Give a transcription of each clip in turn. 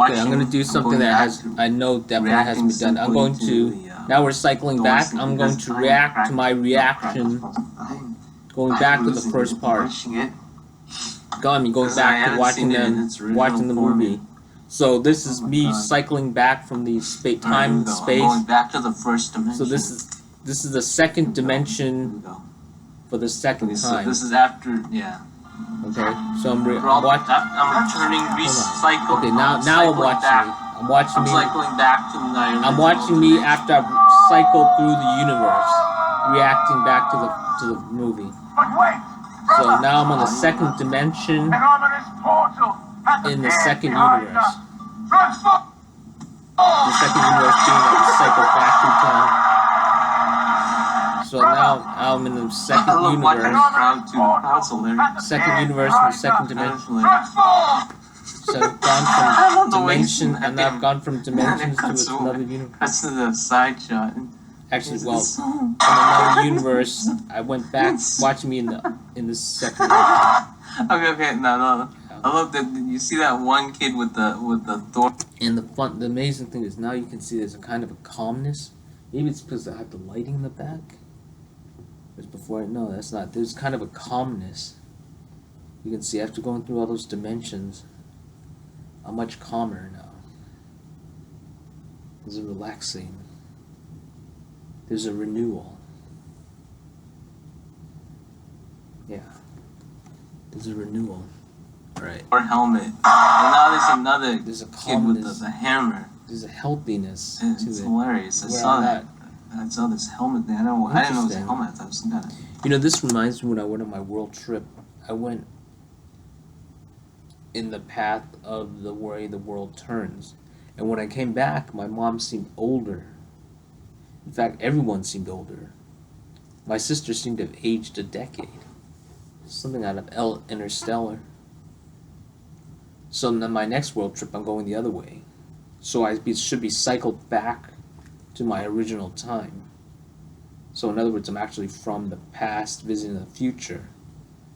Okay, I'm gonna do something that I know definitely hasn't been done. I'm going to, now we're cycling back, I'm going to react to my reaction, going back to the first part. Going back to watching the movie. So this is me cycling back from the time space. Going back to the first dimension. So this is the second dimension for the second time. This is after, yeah. Okay, so I'm watching. returning, recycle. Okay, now I'm watching me. I'm cycling back to my I'm watching me after I've cycled through the universe, reacting back to the movie. So now I'm on the second dimension in the second universe. The second universe being that we cycle back through time. So now I'm in the second universe. Second universe in the second dimension. So I've gone from dimension, and now I've gone from dimensions to another universe. That's the side shot. Actually, well, in another universe, I went back watching me in the second universe. Okay, no. I love that. You see that one kid with the thorn. And the amazing thing is now you can see there's a kind of a calmness. Maybe it's because I have the lighting in the back. Whereas before, no, that's not. There's kind of a calmness. You can see after going through all those dimensions, I'm much calmer now. There's a relaxing. There's a renewal. Yeah. There's a renewal. Right. Or helmet. And now there's another there's a kid with the hammer. There's a healthiness to it. It's hilarious. I saw that. I saw this helmet thing. I didn't know it was a helmet. I was kind of. You know, this reminds me when I went on my world trip. I went in the path of the way the world turns, and when I came back, my mom seemed older. In fact, everyone seemed older. My sister seemed to have aged a decade. Something out of Interstellar. So then my next world trip, I'm going the other way. So I should be cycled back to my original time. So in other words, I'm actually from the past visiting the future.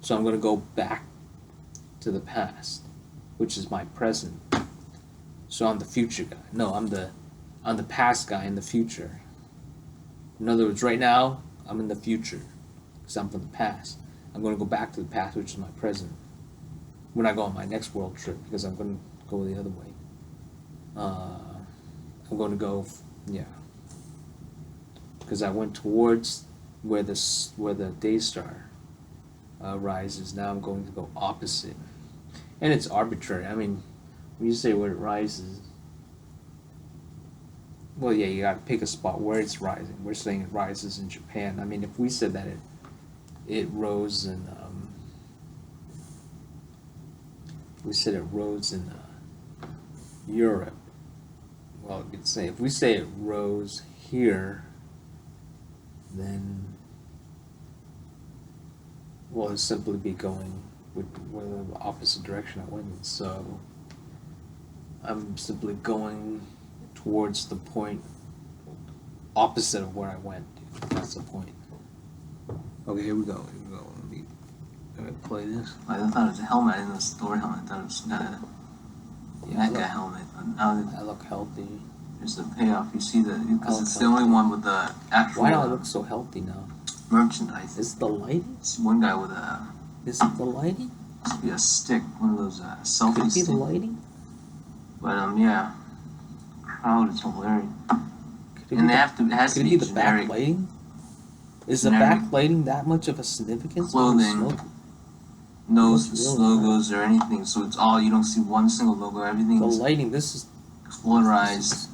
So I'm going to go back to the past, which is my present. So I'm the future guy. No, I'm the past guy in the future. In other words, right now, I'm in the future because I'm from the past. I'm going to go back to the past, which is my present, when I go on my next world trip, because I'm going to go the other way. I'm going to go, yeah, because I went towards where the day star rises. Now I'm going to go opposite, and it's arbitrary. I mean, when you say where it rises, well, yeah, you got to pick a spot where it's rising. We're saying it rises in Japan. I mean, if we said that it rose in, we said it rose in Europe. Well, we could say if we say it rose here, then well, it'd simply be going with the opposite direction I went in. So I'm simply going towards the point opposite of where I went. That's the point. Okay, here we go. Let me play this. I thought it was a helmet. I didn't know it was a Thor helmet. I thought it was that guy helmet. But now I look healthy. There's the payoff. You see because it's the only one with the actual. Why do I look so healthy now? Merchandise. Is it the lighting? It's one guy with a. Is it the lighting? It must be a stick, one of those selfie Could it be sticks. the lighting? But yeah, crowd is hilarious. And they have to. It has to be the generic. backlighting? Is the backlighting that much of a significance? Clothing, no logos or anything. So it's all, you don't see one single logo. Everything. The lighting. This is polarized.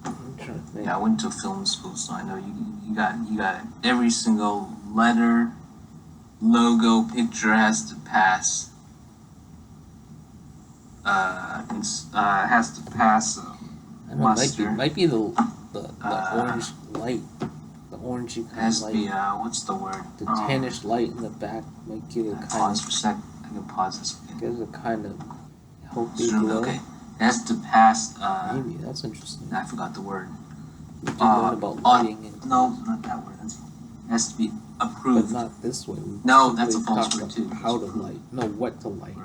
I'm trying to think. Yeah, I went to film school, so I know you got every single letter, logo, picture has to pass. Has to pass. I don't know, might be the orange light, the orangey kind has of to light. be what's the word? The tannish light in the back might give it a kind Pause of. for a sec. I can pause this. Gives a kind of healthy Zoom, glow. okay. It has to pass. Maybe that's interesting. I forgot the word. You did learn about lighting and no, not that word. It has to be approved. but not this way. No, that's a false talked word too. about how to light. No, what to light.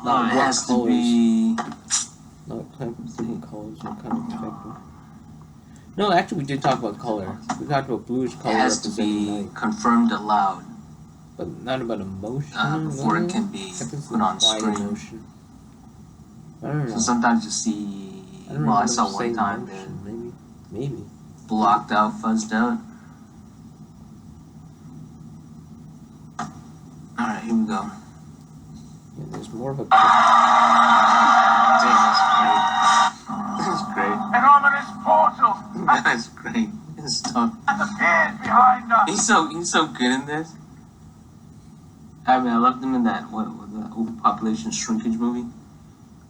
Not it what has colors. to be. Not what kind of different colors are kind of affected. No, actually, we did talk about color. We talked about bluish It color has to representing be night, confirmed aloud but not about emotion. before it no. can be I think it's put on implied screen. emotion. I don't know. So sometimes you see. I don't Well, I remember saw one saying time emotion. Maybe. blocked out, fuzzed out. All right, here we go. Yeah, there's more of a. This is great. An ominous portal That's great. This stuff. has appeared behind us. He's so good in this. I mean, I loved him in that the overpopulation shrinkage movie.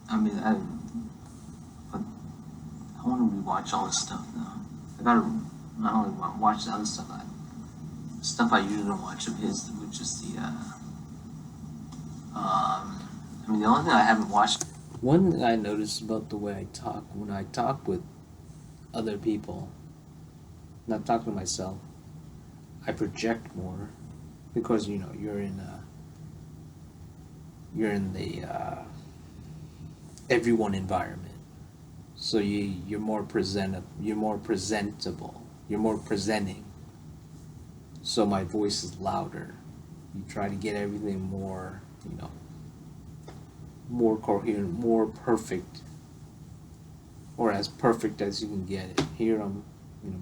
I mean, but I want to rewatch all this stuff now. I gotta not only watch the other stuff, stuff I usually don't watch of his, which is the I mean, the only thing I haven't watched. One thing I noticed about the way I talk when I talk with other people, not talking to myself, I project more because you know you're in the everyone environment, so you're more presentable, you're more presenting. So my voice is louder. You try to get everything more, more coherent, more perfect, or as perfect as you can get it. Here I'm,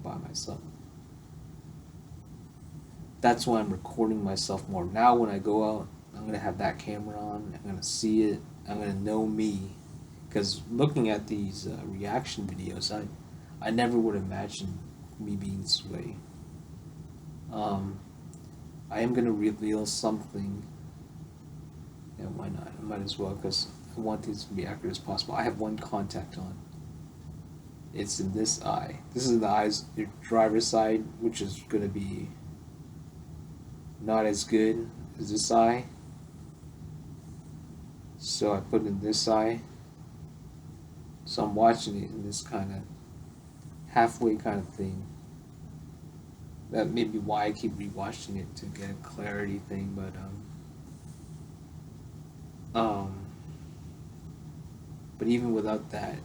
by myself. That's why I'm recording myself more. Now when I go out, I'm gonna have that camera on. I'm gonna see it. I'm gonna know me, because looking at these reaction videos, I never would imagine me being this way. I am gonna reveal something. Yeah, why not? I might as well, because I want these to be accurate as possible. I have one contact on. It's in this eye. This is the eyes, your driver's side, which is going to be not as good as this eye. So I put it in this eye. So I'm watching it in this kind of halfway kind of thing. That may be why I keep rewatching it, to get a clarity thing, but but even without that,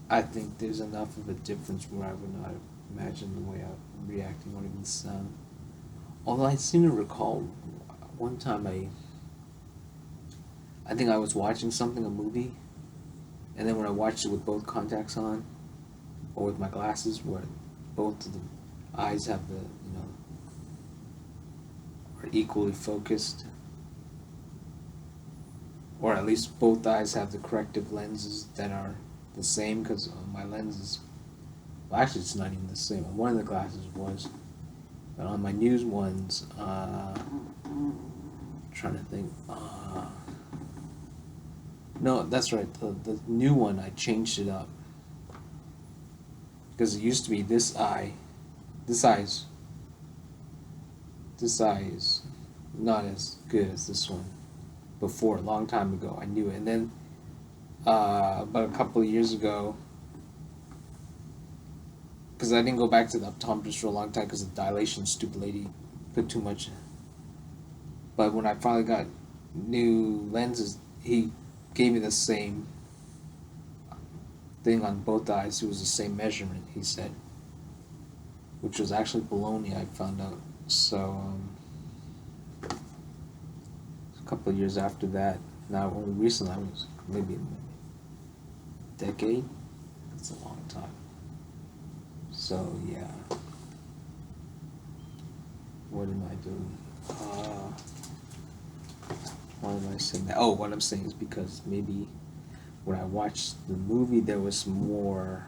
I think there's enough of a difference where I would not imagine the way I'm reacting or even sound. Although I seem to recall one time I think I was watching something, a movie, and then when I watched it with both contacts on, or with my glasses, where both of the eyes have the, are equally focused, or at least both eyes have the corrective lenses that are the same, because my lenses, well, actually it's not even the same. On one of the glasses was, but on my new ones, trying to think, no, that's right, the new one, I changed it up, because it used to be this eye is not as good as this one. Before, a long time ago, I knew it. And then about a couple of years ago, because I didn't go back to the optometrist for a long time because of dilation, stupid lady put too much in. But when I finally got new lenses, he gave me the same thing on both eyes. It was the same measurement, he said, which was actually baloney, I found out. So a couple of years after that, now only recently, I was maybe a decade. That's a long time. So yeah, what am I doing? Why am I saying that? Oh, what I'm saying is because maybe when I watched the movie, there was more.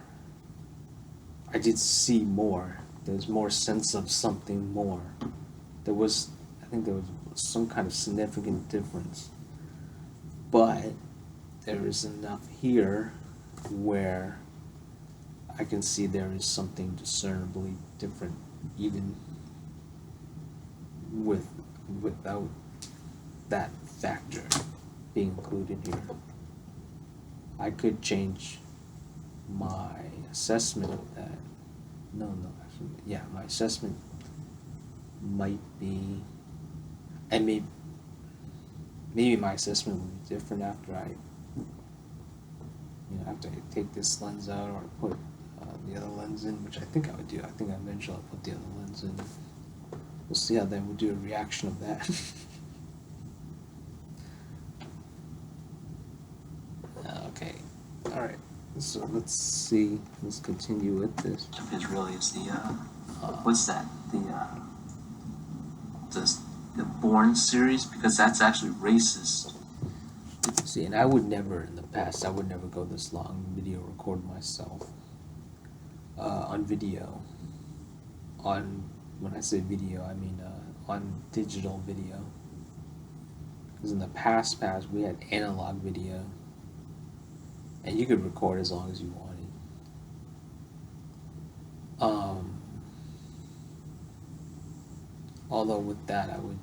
I did see more. There was more sense of something more. I think there was some kind of significant difference. But there is enough here where I can see there is something discernibly different, even without that factor being included here. I could change my assessment of that. My assessment might be, maybe my assessment will be different after I, after I take this lens out or put the other lens in, which I think I would do. I think eventually I'll put the other lens in. We'll see how then we'll do a reaction of that. Okay, all right. So let's see. Let's continue with this. If really is the what's that? The Bourne series, because that's actually racist. See, and I would never, in the past, I would never go this long video record myself. On video. When I say video, I mean on digital video. Because in the past, we had analog video. And you could record as long as you wanted. Although with that, I would,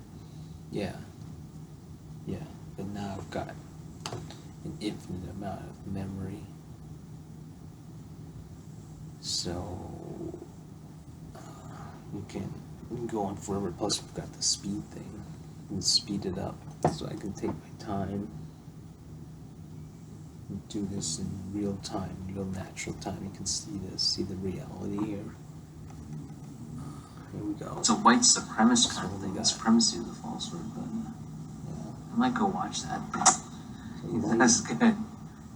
yeah. But now I've got an infinite amount of memory. So you can go on forever. Plus, we've got the speed thing. You can speed it up so I can take my time. Do this in real time, real natural time. You can see the reality here. Here we go. It's a white supremacist kind of what we thing. got. The supremacy of the falsehood, but I might go watch that thing. That's good.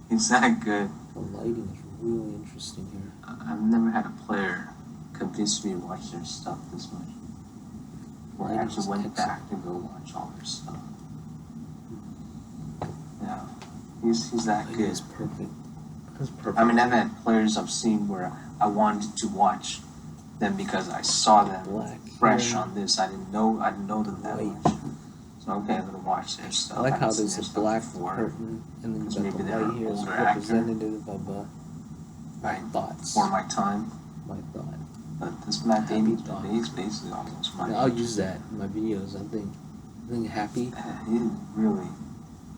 He's that good. The lighting is really interesting here. I've never had a player convince me to watch their stuff this much. Well, I actually went back to go watch all their stuff. Yeah, he's that Lighting good. is perfect. That's perfect. I mean, I've had players I've seen where I wanted to watch them because I saw them Black fresh hair. on this. I didn't know them that White. much. So okay, I'm gonna watch their stuff. I like how haven't seen there's their a stuff black before. curtain, and then Because you got maybe the they're light an here as older actor. representative of Right. thoughts. For my time, My thought. but this Matt Damon's thought. he's basically almost my. And I'll use that in my videos. I think happy,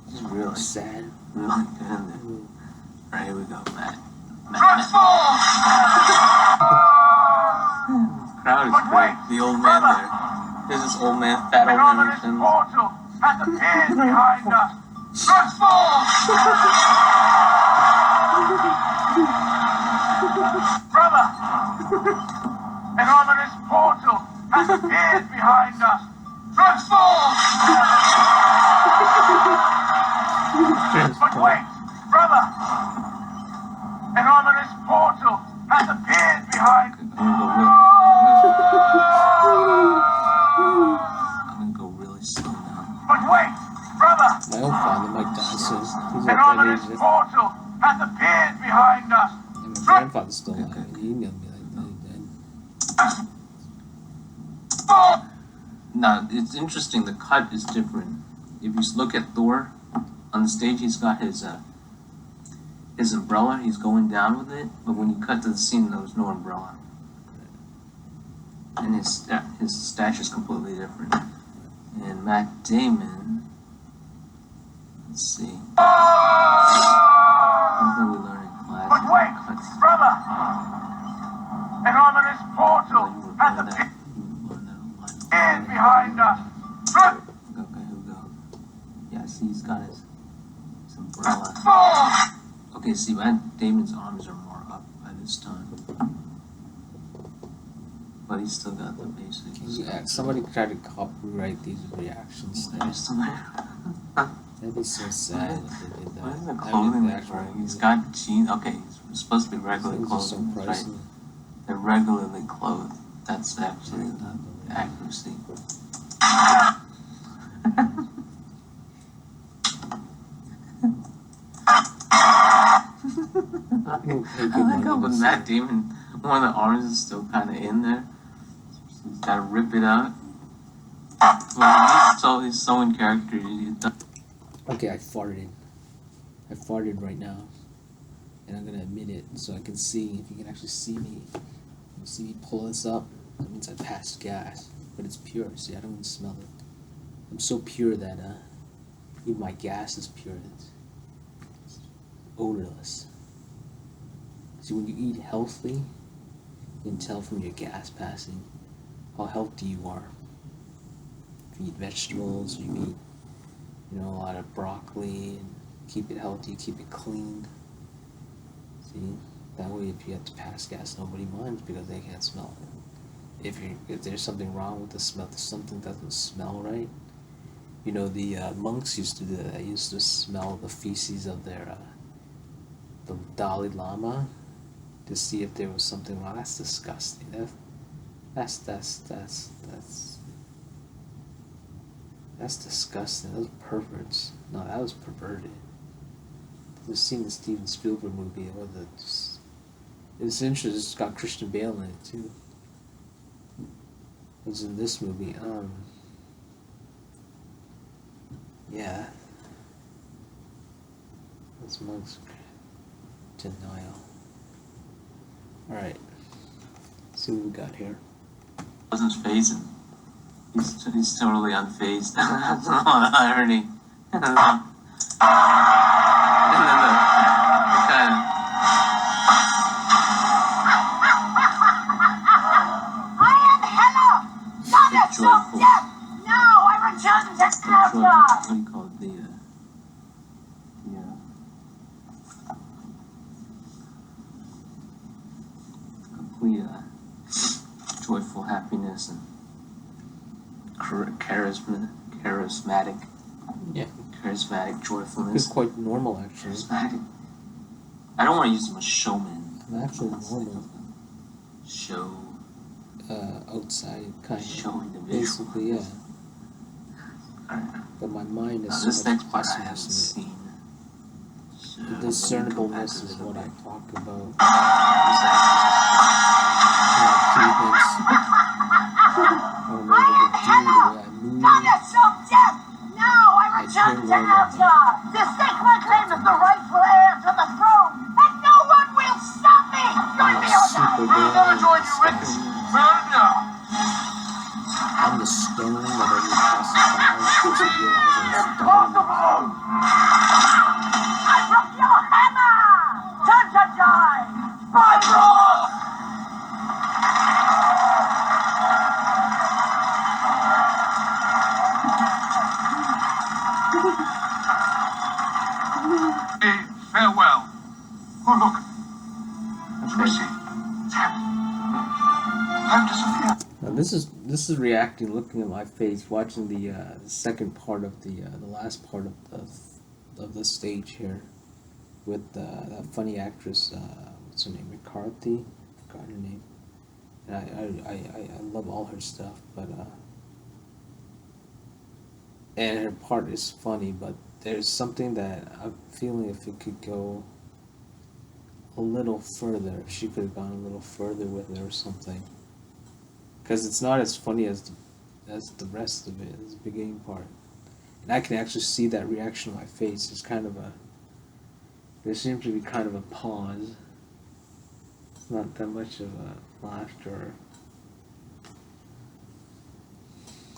He's really sad. really good in there. Mm. Right, here we go, Matt. Transform! Crowd is But great. wait, The old man there. There's this old man, fat An old man. ominous And portal has appeared behind us. Transform! Brother! An ominous portal has appeared behind us. Transform! But wait, brother! An ominous portal has appeared behind I'm gonna go really slow now. But wait, brother! My own father, Mike Dyson, he's An at that ominous age. portal has appeared behind us. And my grandfather's still alive, and he knew me like that. He died. Now, it's interesting, the cut is different. If you look at Thor, on the stage he's got his umbrella, he's going down with it, but when you cut to the scene, there was no umbrella. And his stature is completely different. And Matt Damon, let's see. Something we learned in class. But wait, Cuts. brother! An ominous Oh, portal you would has learn that. appeared You would learn that online. behind us. Okay, here we go. Yeah, see, he's got his umbrella. Transform! Okay, see, Matt Damon's arms are more up by this time. But he's still got the basics. Yeah, somebody tried to copyright these reactions. That'd be so sad if they did that. What is the I mean, clothing the he's actual wearing? He's music. got jeans. Okay, he's supposed to be regular Things are so clothing. Right? pricey. They're regularly clothed. That's actually the accuracy. I like how with Matt Damon, one of the arms is still kind of in there. So he's got to rip it out. Well, he's so in character. Okay, I farted. I farted right now. And I'm gonna admit it so I can see, if you can actually see me. You see me pull this up, that means I passed gas. But it's pure, see, I don't even smell it. I'm so pure that even my gas is pure. It's odorless. See, when you eat healthy, you can tell from your gas passing how healthy you are. If you eat vegetables, you eat You know, a lot of broccoli and keep it healthy, keep it clean. See, that way if you have to pass gas, nobody minds because they can't smell it. If there's something wrong with the smell, if something doesn't smell right. You know, the monks used to do that. They used to smell the feces of their the Dalai Lama to see if there was something wrong. That's disgusting. That's disgusting. Those perverts. No, that was perverted. I've seen the Steven Spielberg movie. It's interesting. It's got Christian Bale in it too. It was in this movie. Yeah. That's monks. Denial. Alright. See what we got here. Wasn't phasing. He's totally unfazed. That's a lot of irony. And then the kind of Ryan, hello! Not a joyful. No, I returned to What Alpha! do you call it? Complete joyful happiness and charismatic Yeah. charismatic It's joyfulness. quite normal actually. Charismatic. I don't want to use the word showman. Actually normal. Show Outside kind of. show individual. Basically, yeah. Alright. But my mind is Now, so this much next part I haven't pessimism. seen. So, The discernibleness is what I talk about. Achievements. I'm able to do the way I move. No, I returned to Alpha to stake my claim as the rightful heir to the throne, and no one will stop me! Join me on Super that! Bowl join you, Rick. Well, no. I'm the stone that every classifier person realizes is stone. Impossible! I broke your hammer! Time to die! By Ross! Farewell. Oh, look. Tracy. I've disappeared. Now this is reacting, looking at my face, watching the second part of the last part of the stage here, with that funny actress, what's her name, McCarthy, forgot her name, and I love all her stuff, but and her part is funny, but there's something that I'm feeling if it could go a little further, if she could have gone a little further with it or something. Because it's not as funny as the rest of it, as the beginning part. And I can actually see that reaction on my face. It's kind of there seems to be kind of a pause. It's not that much of a laughter.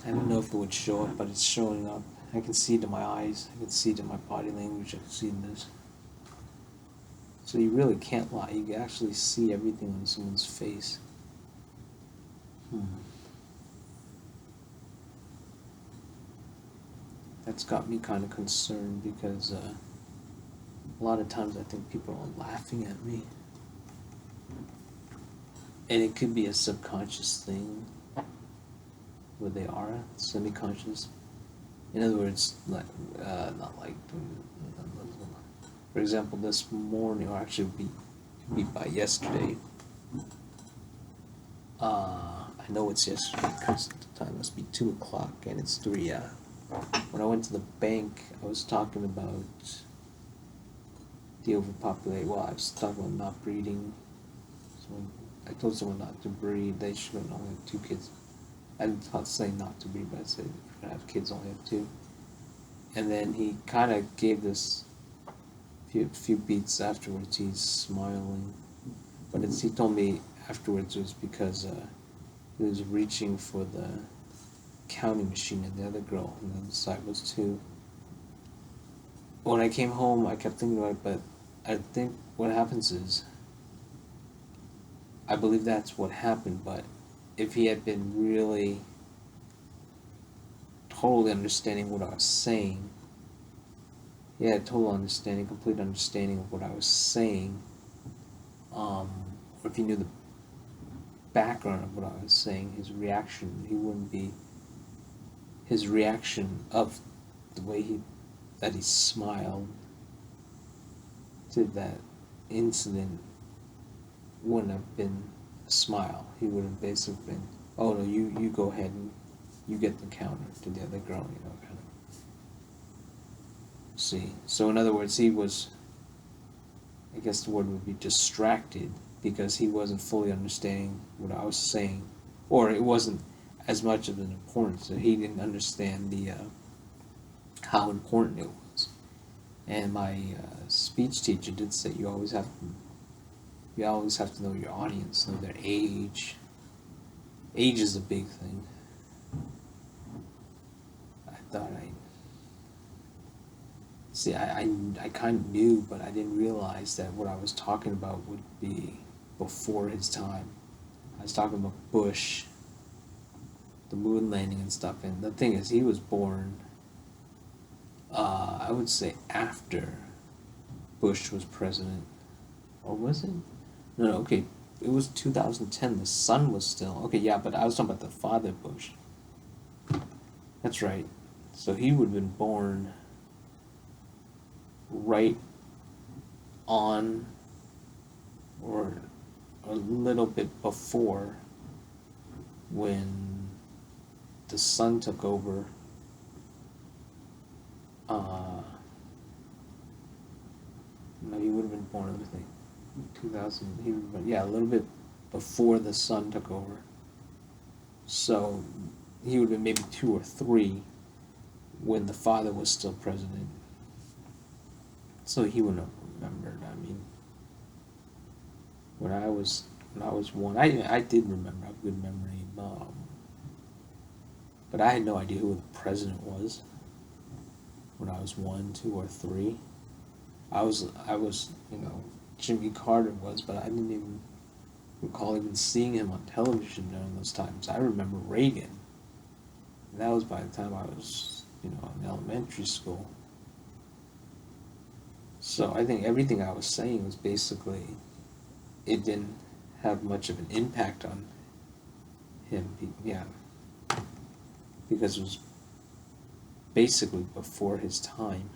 I don't know if it would show up, but it's showing up. I can see it in my eyes. I can see it in my body language. I can see it in this. So you really can't lie. You can actually see everything on someone's face. That's got me kind of concerned because a lot of times I think people are laughing at me. And it could be a subconscious thing where they are semi-conscious. In other words, like not like, for example, this morning, or actually be by yesterday. I know it's yesterday because the time must be 2 o'clock and it's 3. When I went to the bank, I was talking about the overpopulation. Well, I was talking about not breeding. So I told someone not to breed. They should only have 2 kids. I didn't say not to breed, but I said if you're gonna have kids, only have 2. And then he kind of gave this few beats afterwards. He's smiling, but he told me afterwards it was because he was reaching for the counting machine, and the other girl on the other side was 2. When I came home, I kept thinking about it, but I think what happens is, I believe that's what happened, but if he had been really totally understanding what I was saying, he had total understanding, complete understanding of what I was saying, or if he knew the background of what I was saying, his reaction, his reaction of the way that he smiled to that incident wouldn't have been a smile. He would have basically been, oh no, you go ahead and you get the counter to the other girl, kind of. See, so in other words, he was, I guess the word would be distracted, because he wasn't fully understanding what I was saying, or it wasn't as much of an importance. So he didn't understand the how important it was. And my speech teacher did say you always have to know your audience, know their age. Age is a big thing. I thought I kind of knew, but I didn't realize that what I was talking about would be before his time. I was talking about Bush, the moon landing and stuff, and the thing is, he was born, I would say after Bush was president. Or was it? No, okay, it was 2010, the son was still, okay, yeah, but I was talking about the father Bush. That's right. So he would have been born right on, or a little bit before, when the son took over. No, he would have been born, let me think, 2000. He would have been, yeah, a little bit before the son took over. So he would have been maybe 2 or 3 when the father was still president. So he wouldn't have remembered. I mean, when I was 1, I did remember. I have a good memory, but I had no idea who the president was when I was 1, 2, or 3. I was Jimmy Carter was, but I didn't even recall even seeing him on television during those times. I remember Reagan. And that was by the time I was, in elementary school. So I think everything I was saying was basically, it didn't have much of an impact on him, because it was basically before his time.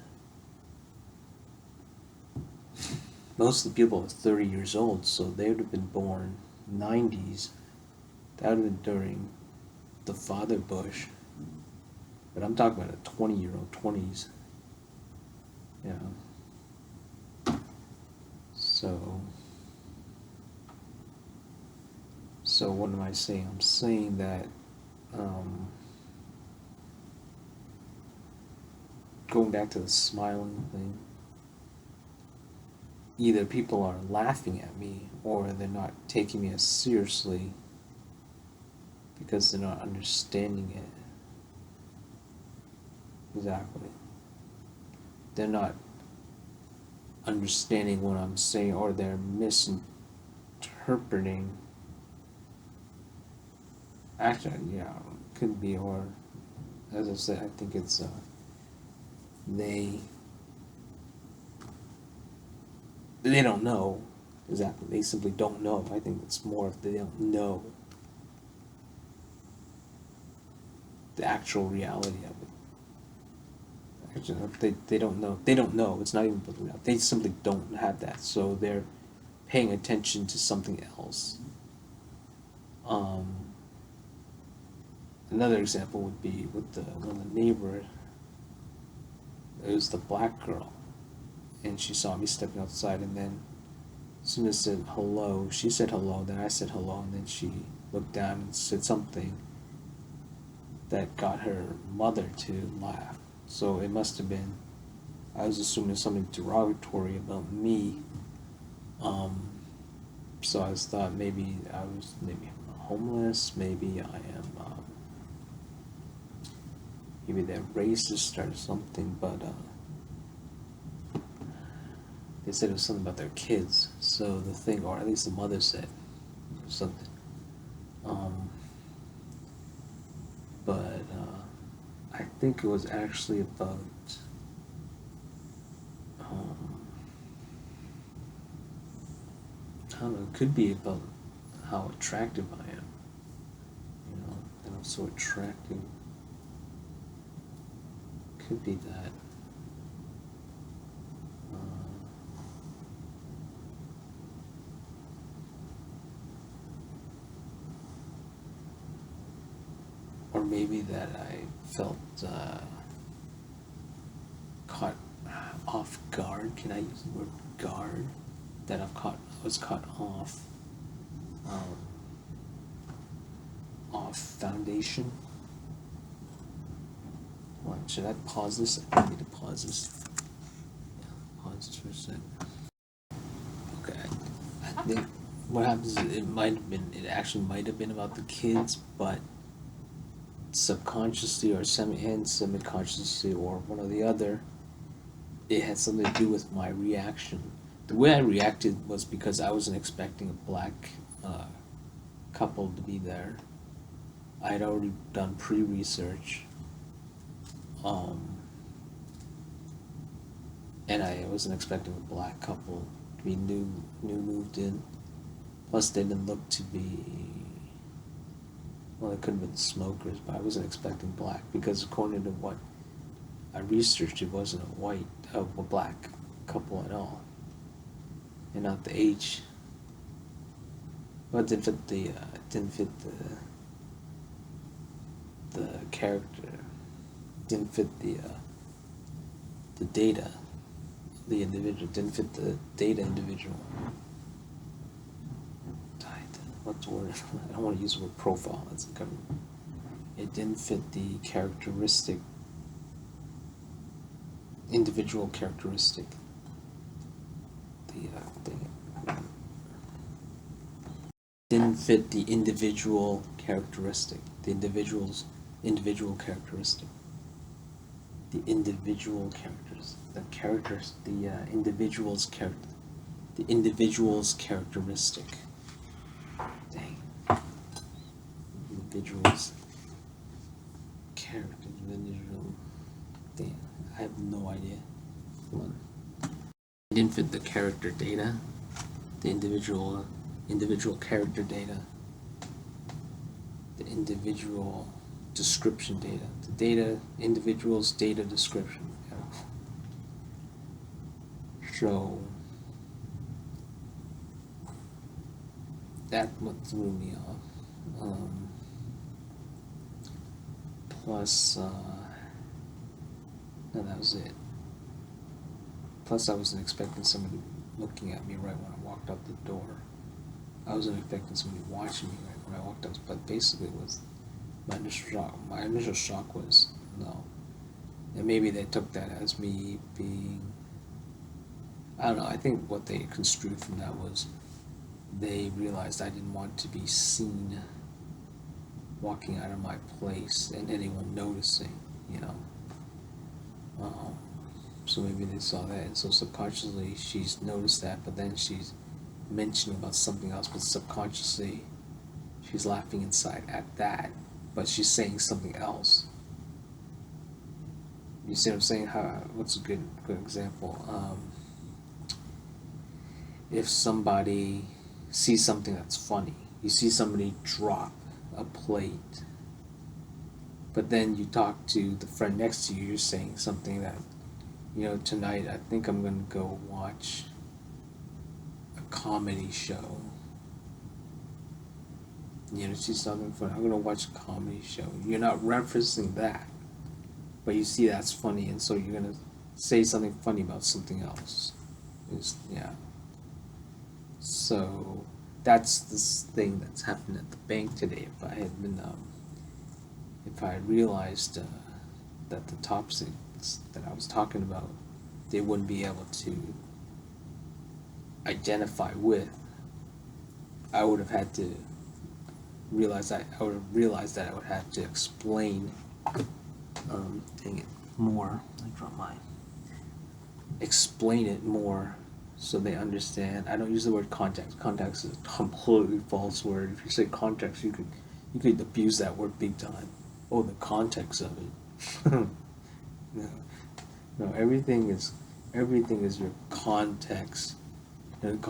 Most of the people are 30 years old, so they would have been born 90s. That would have been during the father Bush. But I'm talking about a 20-year-old, 20s. So what am I saying? I'm saying that going back to the smiling thing, either people are laughing at me or they're not taking me as seriously because they're not understanding it. Exactly. They're not understanding what I'm saying, or they're misinterpreting. Actually, yeah, could be, or as I said, I think it's they don't know exactly. They simply don't know. I think it's more if they don't know the actual reality of it. Actually, they don't know. They don't know. It's not even reality. They simply don't have that. So they're paying attention to something else. Another example would be with the neighbor. It was the black girl, and she saw me stepping outside, and then as soon as I said hello, she said hello, then I said hello, and then she looked down and said something that got her mother to laugh. So it must have been, I was assuming something derogatory about me. So I thought maybe I was homeless, maybe I am, maybe they're racist or something, but they said it was something about their kids. So the thing, or at least the mother said something. But I think it was actually about don't know, it could be about how attractive I am. That I'm so attractive. Could be that. Or maybe that I felt caught off guard. Can I use the word guard? That I was caught off foundation. What, should I pause this? I need to pause this. Yeah, pause this for a second. Okay, I think what happens is it actually might have been about the kids, but subconsciously or semi-consciously or one or the other, it had something to do with my reaction. The way I reacted was because I wasn't expecting a black couple to be there. I had already done pre-research, and I wasn't expecting a black couple to be new moved in. Plus, they didn't look to be. Well, it could have been smokers, but I wasn't expecting black because according to what I researched, it wasn't a black couple at all, and not the age. Well, it didn't fit the character, didn't fit the data, the individual, didn't fit the data individual. What's the word? I don't want to use the word profile. That's a it didn't fit the characteristic, individual characteristic. Didn't fit the individual characteristic. The individual's individual characteristic. The individual characters. The characters. The individual's character. The individual's characteristic. Dang. Individual's character. Individual. Damn. I have no idea. Hold on. It didn't fit the character data. The individual character data. The individual description data. The data, individual's data description. So that what threw me off. Plus, no, that was it. Plus, I wasn't expecting somebody looking at me right when I walked out the door. I wasn't expecting somebody watching me right when I walked out. But basically, it was my initial shock. My initial shock was no, and maybe they took that as me being. I don't know. I think what they construed from that was they realized I didn't want to be seen walking out of my place and anyone noticing, so maybe they saw that, and so subconsciously she's noticed that, but then she's mentioning about something else, but subconsciously she's laughing inside at that, but she's saying something else. You see what I'm saying? What's a good example? If somebody sees something that's funny, you see somebody drop a plate, but then you talk to the friend next to you, you're saying something that, tonight I think I'm going to go watch a comedy show. See something funny, I'm going to watch a comedy show. You're not referencing that, but you see that's funny, and so you're going to say something funny about something else. So that's this thing that's happened at the bank today. If I had been, if I had realized that the topics that I was talking about, they wouldn't be able to identify with, I would have had to realize that I would have to explain, more. I dropped mine. Explain it more. So they understand. I don't use the word context. Context is a completely false word. If you say context, you could abuse that word big time. Oh, the context of it. No. Everything is your context. And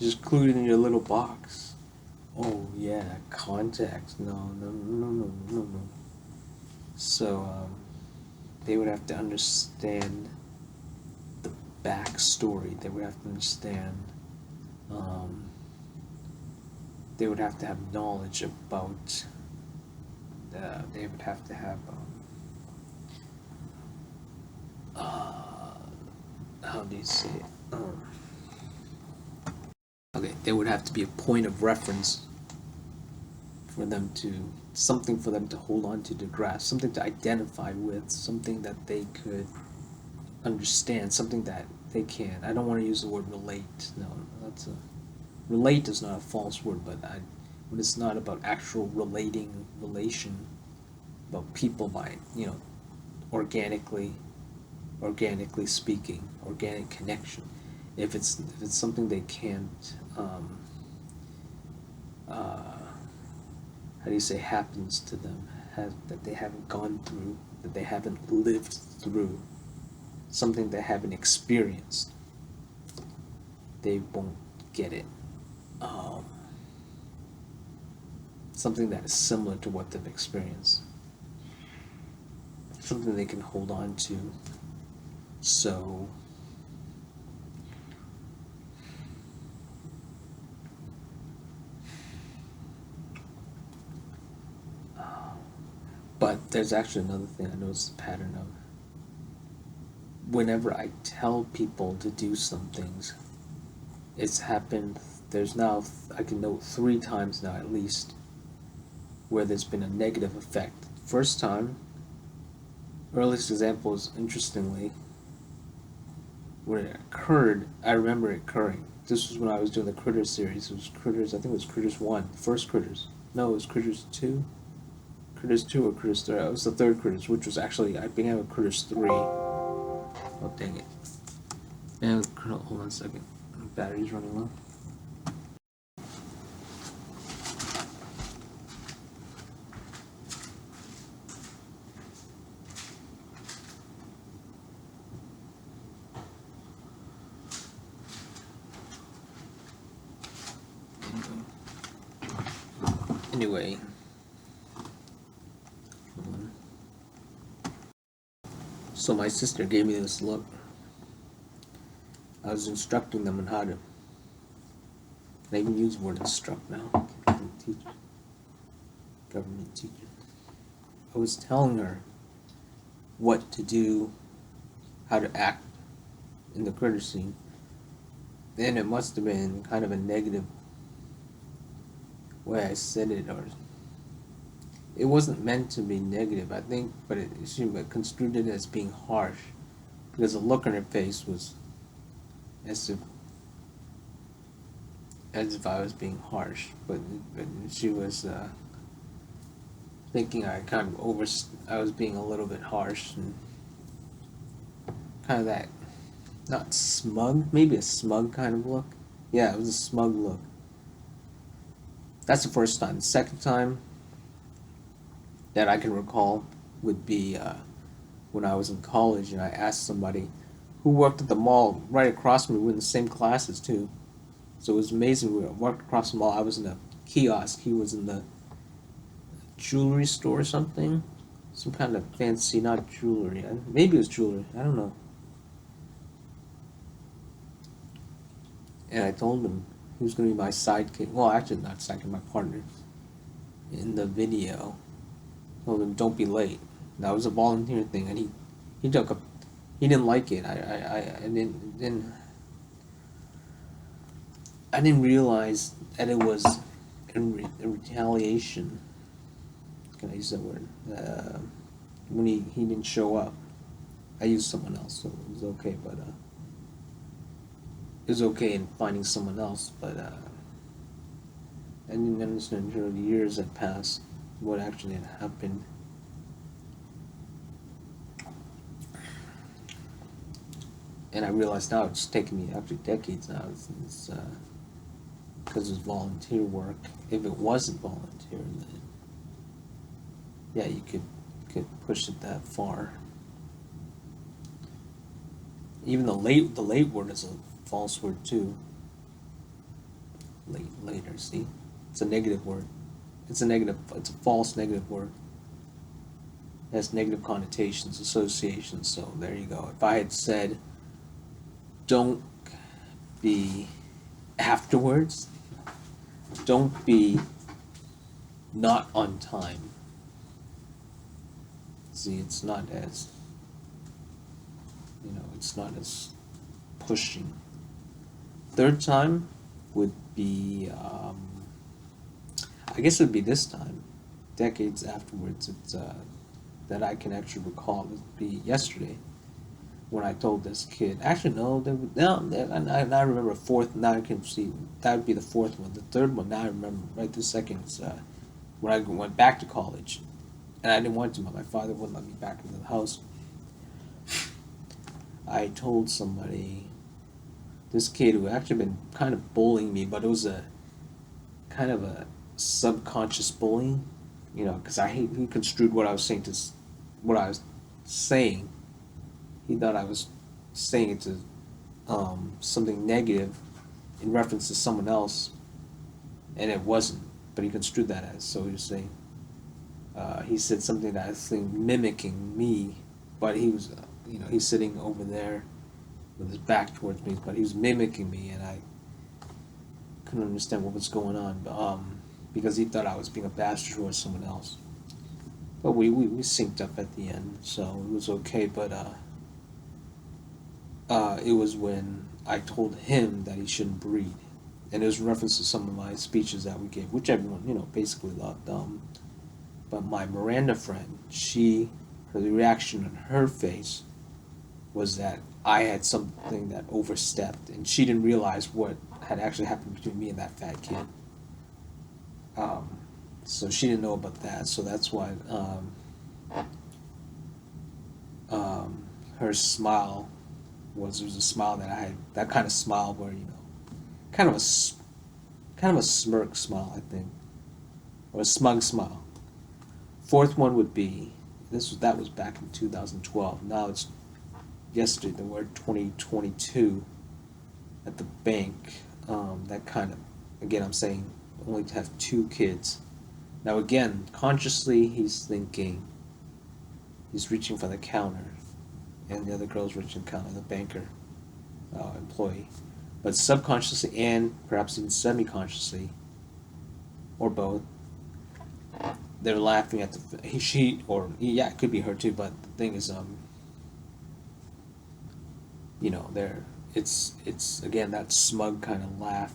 Just include it in your little box. Oh yeah, context. No, no, no, no, no, no. So they would have to understand the backstory. They would have to understand. Um, they would have to have knowledge about. They would have to have. How do you say it? Okay, there would have to be a point of reference for them to something for them to hold on to grasp, something to identify with, something that they could understand, something that they can. I don't want to use the word relate. No, that's a relate is not a false word, but when it's not about actual relation about people by organically speaking, organic connection. If it's something they can't, how do you say, happens to them, that they haven't gone through, that they haven't lived through, something they haven't experienced, they won't get it. Something that is similar to what they've experienced, something they can hold on to. So but there's actually another thing I noticed the pattern of. Whenever I tell people to do some things, it's happened. There's now, I can note 3 times now at least, where there's been a negative effect. First time, earliest example is, interestingly, when it occurred, I remember it occurring. This was when I was doing the Critters series. It was Critters, I think it was Critters 1, first Critters. No, it was Critters 2? Critters 2 or Critters 3? It was the third Critters, which was actually, I began with Critters 3. Oh, dang it. And hold on a second. Battery's running low. Anyway. So my sister gave me this look. I was instructing them on how to. I even use the word instruct now. Teacher. Government teacher. I was telling her what to do, how to act in the critter scene. Then it must have been kind of a negative way I said it, or it wasn't meant to be negative, I think, but she construed it as being harsh, because the look on her face was as if I was being harsh, but she was thinking I was being a little bit harsh, and kind of that, not smug, maybe a smug kind of look. Yeah, it was a smug look. That's the first time. The second time that I can recall would be when I was in college and I asked somebody who worked at the mall right across from me. We were in the same classes too. So it was amazing. We worked across the mall. I was in a kiosk. He was in the jewelry store or something. Some kind of fancy, not jewelry. Maybe it was jewelry. I don't know. And I told him he was going to be my sidekick. Well, actually not sidekick, my partner in the video. Told him, don't be late. That was a volunteer thing, and he didn't like it. I didn't realize that it was in retaliation. Can I use that word? When he didn't show up, I used someone else, so it was okay. But it was okay in finding someone else. But I didn't understand until the years had passed what actually had happened. And I realized now it's taken me actually decades now. It's because it's volunteer work. If it wasn't volunteer, then yeah, you could push it that far. Even the late word is a false word too. later. See, it's a negative word. It's a false negative word. It has negative connotations, associations. So there you go. If I had said, "Don't be afterwards," don't be not on time. See, it's not as, it's not as pushing. Third time would be, I guess it would be this time, decades afterwards. It's that I can actually recall would be yesterday when I told this kid. Actually, no, now I remember a fourth. Now I can see that would be the fourth one. The third one, now I remember right this second. Is when I went back to college, and I didn't want to, but my father wouldn't let me back into the house. I told somebody, this kid who had actually been kind of bullying me, but it was a kind of a subconscious bullying, because he construed what I was saying what I was saying. He thought I was saying it to something negative in reference to someone else, and it wasn't. But he construed that as, so he was saying, he said something that I think mimicking me, but he was, he's sitting over there with his back towards me, but he was mimicking me, and I couldn't understand what was going on, because he thought I was being a bastard towards someone else. But we synced up at the end, so it was okay. But it was when I told him that he shouldn't breed, and it was in reference to some of my speeches that we gave, which everyone basically loved. But my Miranda friend, the reaction on her face was that I had something that overstepped, and she didn't realize what had actually happened between me and that fat kid. So she didn't know about that. So that's why her smile was a smile that I had, that kind of smile where kind of a smirk smile, I think, or a smug smile. Fourth one would be that was back in 2012. Now it's yesterday. The word 2022 at the bank. That kind of, again, I'm saying only to have 2 kids. Now again, consciously he's thinking he's reaching for the counter, and the other girl's reaching the counter, the banker, employee. But subconsciously and perhaps even semi-consciously, or both, they're laughing at it could be her too. But the thing is, it's again that smug kind of laugh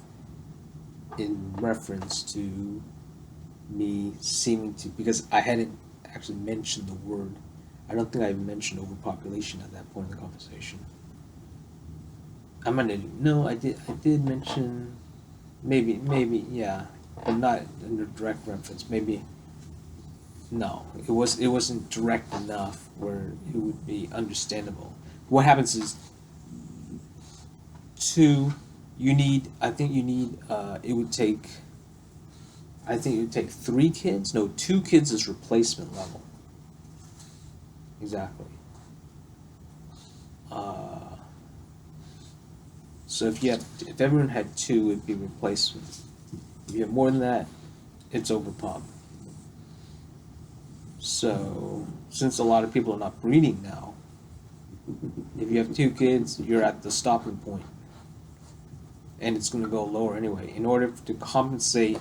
in reference to me seeming to, because I hadn't actually mentioned the word. I don't think I mentioned overpopulation at that point in the conversation. I did mention, maybe, yeah, but not in a direct reference. Maybe, no, it wasn't direct enough where it would be understandable. What happens is, I think it would take 3 kids. No, 2 kids is replacement level. Exactly. So if everyone had 2, it'd be replacement. If you have more than that, it's overpop. So since a lot of people are not breeding now, if you have 2 kids, you're at the stopping point, and it's going to go lower anyway. In order to compensate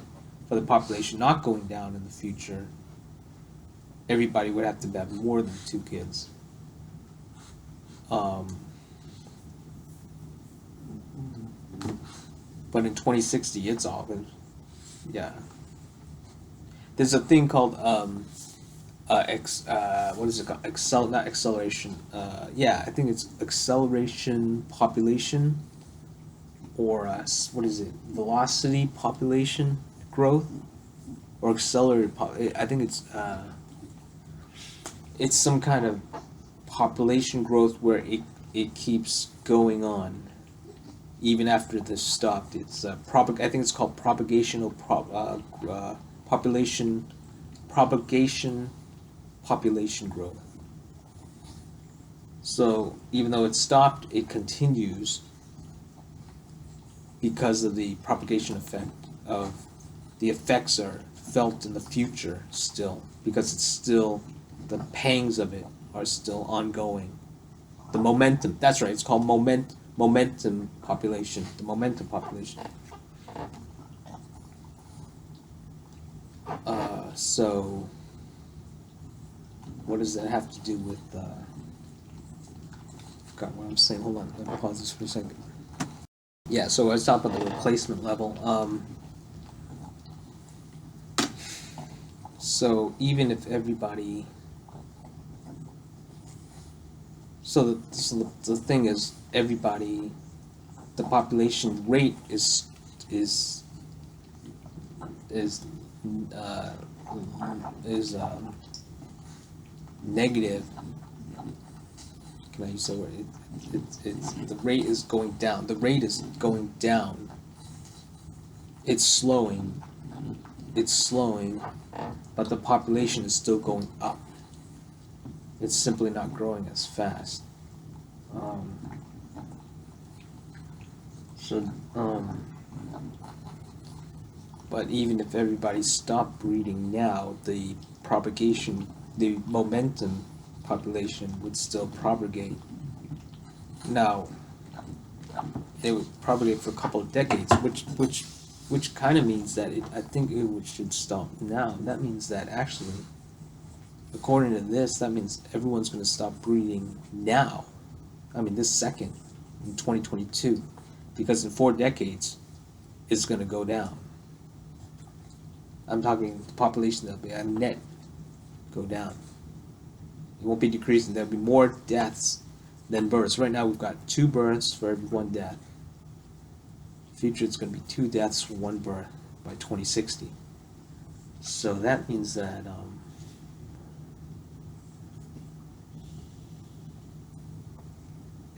for the population not going down in the future, everybody would have to have more than 2 kids. But in 2060, it's all good. Yeah. There's a thing called what is it called? Not acceleration. I think it's acceleration population, or what is it? Velocity population growth, or accelerated I think it's some kind of population growth where it keeps going on even after this stopped. It's I think it's called propagation population growth. So even though it stopped, it continues because of the propagation effect of the effects are felt in the future still, because it's still, the pangs of it are still ongoing. The momentum, that's right, it's called momentum population, the momentum population. So what does that have to do with forgot what I'm saying, hold on, let me pause this for a second. Yeah, so I was talking about the replacement level. So even if everybody, so the thing is, everybody, the population rate is uh, negative. Can I use that word? It's the rate is going down. The rate is going down. It's slowing. It's slowing, but the population is still going up. It's simply not growing as fast. But even if everybody stopped breeding now, the propagation, the momentum population would still propagate. Now, it would propagate for a couple of decades, which kind of means that I think should stop now. That means that actually, according to this, that means everyone's going to stop breeding now. I mean, this second, in 2022, because in 4 decades, it's going to go down. I'm talking the population that'll be a net go down. It won't be decreasing. There'll be more deaths than births. Right now, we've got 2 births for every 1 death. In the future, it's going to be 2 deaths for 1 birth by 2060. So that means that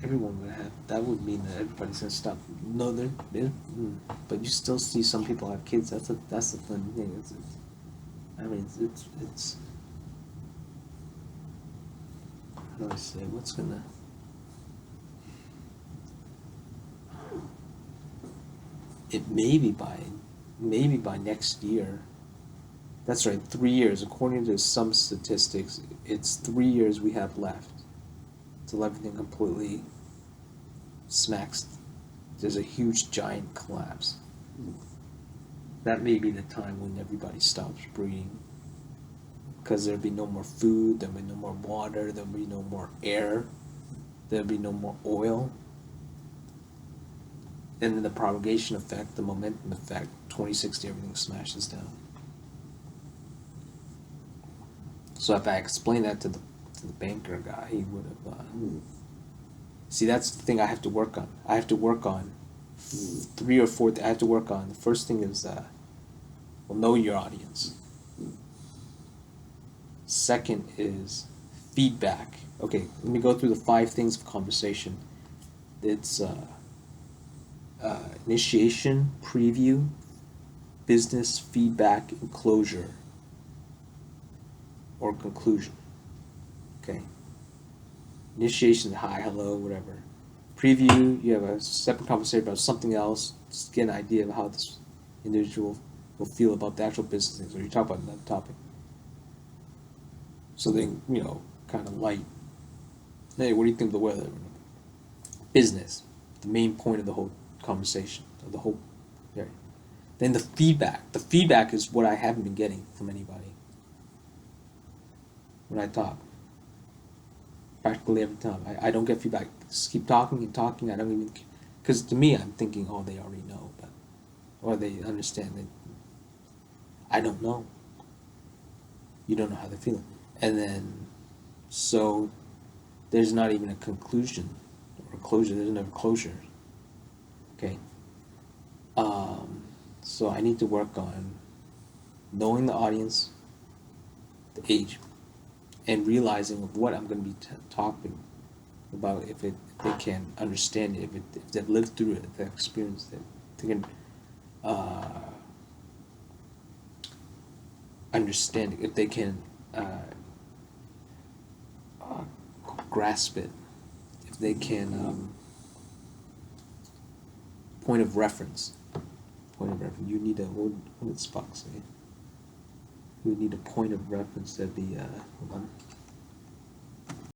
everyone would have. That would mean that everybody's going to stop. No, but you still see some people have kids. That's the fun thing. I mean, it's. How do I say? What's gonna? It may be by next year. That's right, 3 years. According to some statistics, it's 3 years we have left till everything completely smacks. There's a huge giant collapse. That may be the time when everybody stops breeding, because there'll be no more food, there'll be no more water, there'll be no more air, there'll be no more oil. And then the propagation effect, the momentum effect, 2060, everything smashes down. So if I explained that to the banker guy, he would have. See, that's the thing I have to work on. I have to work on 3 or 4. I have to work on. The first thing is, know your audience. Second is feedback. Okay, let me go through the 5 things of conversation. It's initiation, preview, business, feedback, and closure or conclusion. Okay. Initiation, hi, hello, whatever. Preview, you have a separate conversation about something else, just get an idea of how this individual will feel about the actual business things, or you talk about another topic. So then, kind of light. Hey, what do you think of the weather? Business, the main point of the whole conversation, of the whole area. Then the feedback. The feedback is what I haven't been getting from anybody when I talk. Practically every time. I don't get feedback. Just keep talking and talking. I don't even, because to me, I'm thinking, oh, they already know, or they understand that. I don't know. You don't know how they're feeling. And then, so there's not even a conclusion or a closure. There's never closure. Okay. So I need to work on knowing the audience, the age, and realizing of what I'm going to be talking about. If they can understand it, if they've lived through it, if they've experienced it, they can understand it, if they can grasp it, if they can point of reference. Point of reference. You need a what would Spock say? You would need a point of reference. That'd be hold on.